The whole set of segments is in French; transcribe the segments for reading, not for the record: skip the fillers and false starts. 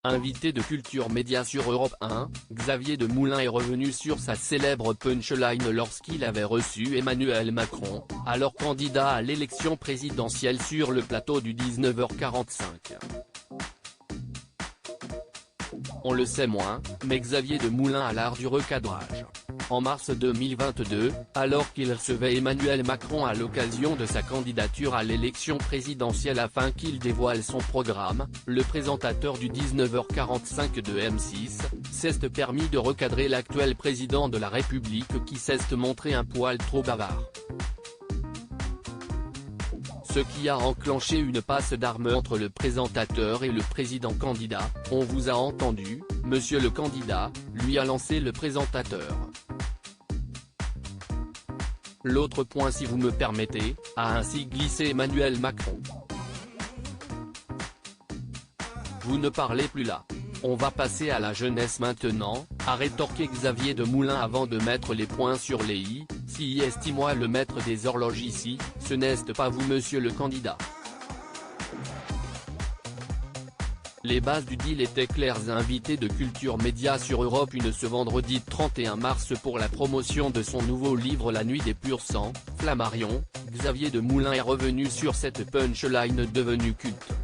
Invité de Culture Média sur Europe 1, Xavier Demoulin est revenu sur sa célèbre punchline lorsqu'il avait reçu Emmanuel Macron, alors candidat à l'élection présidentielle sur le plateau du 19h45. On le sait moins, mais Xavier Demoulin a l'art du recadrage. En mars 2022, alors qu'il recevait Emmanuel Macron à l'occasion de sa candidature à l'élection présidentielle afin qu'il dévoile son programme, le présentateur du 19h45 de M6, s'est permis de recadrer l'actuel président de la République qui s'est montré un poil trop bavard. Ce qui a enclenché une passe d'armes entre le présentateur et le président candidat. On vous a entendu, monsieur le candidat, lui a lancé le présentateur. L'autre point si vous me permettez, a ainsi glissé Emmanuel Macron. Vous ne parlez plus là. On va passer à la jeunesse maintenant, a rétorqué Xavier Demoulin avant de mettre les points sur les i. Si estime-moi le maître des horloges ici, ce n'est pas vous monsieur le candidat. Les bases du deal étaient claires. Invité de Culture Média sur Europe 1 ce vendredi 31 mars pour la promotion de son nouveau livre La Nuit des Pur Sang, Flammarion, Xavier Demoulin est revenu sur cette punchline devenue culte.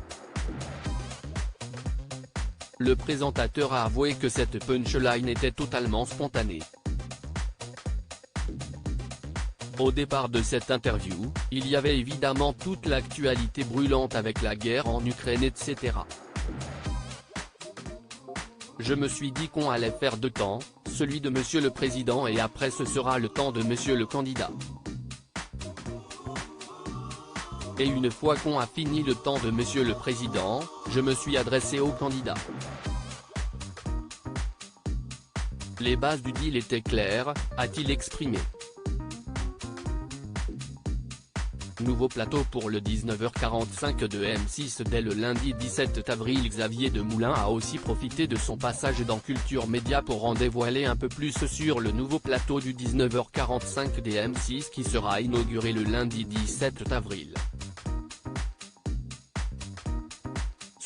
Le présentateur a avoué que cette punchline était totalement spontanée. Au départ de cette interview, il y avait évidemment toute l'actualité brûlante avec la guerre en Ukraine etc. Je me suis dit qu'on allait faire deux temps, celui de monsieur le président et après ce sera le temps de monsieur le candidat. Et une fois qu'on a fini le temps de monsieur le président, je me suis adressé au candidat. Les bases du deal étaient claires, a-t-il exprimé. Nouveau plateau pour le 19h45 de M6 dès le lundi 17 avril. Xavier Demoulin a aussi profité de son passage dans Culture Média pour en dévoiler un peu plus sur le nouveau plateau du 19h45 des M6 qui sera inauguré le lundi 17 avril.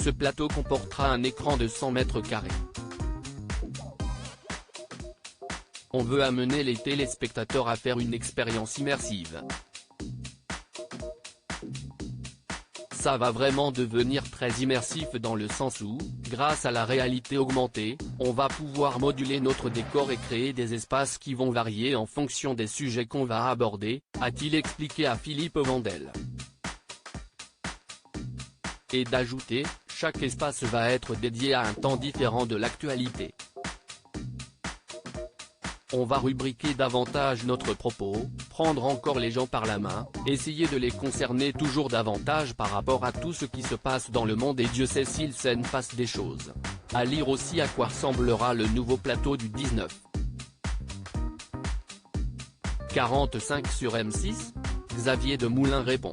Ce plateau comportera un écran de 100 mètres carrés. On veut amener les téléspectateurs à faire une expérience immersive. Ça va vraiment devenir très immersif dans le sens où, grâce à la réalité augmentée, on va pouvoir moduler notre décor et créer des espaces qui vont varier en fonction des sujets qu'on va aborder, a-t-il expliqué à Philippe Vandel. Et d'ajouter, chaque espace va être dédié à un temps différent de l'actualité. On va rubriquer davantage notre propos, prendre encore les gens par la main, essayer de les concerner toujours davantage par rapport à tout ce qui se passe dans le monde et Dieu sait s'il s'en passe des choses. À lire aussi à quoi ressemblera le nouveau plateau du 19h45 sur M6 ? Xavier Demoulin répond.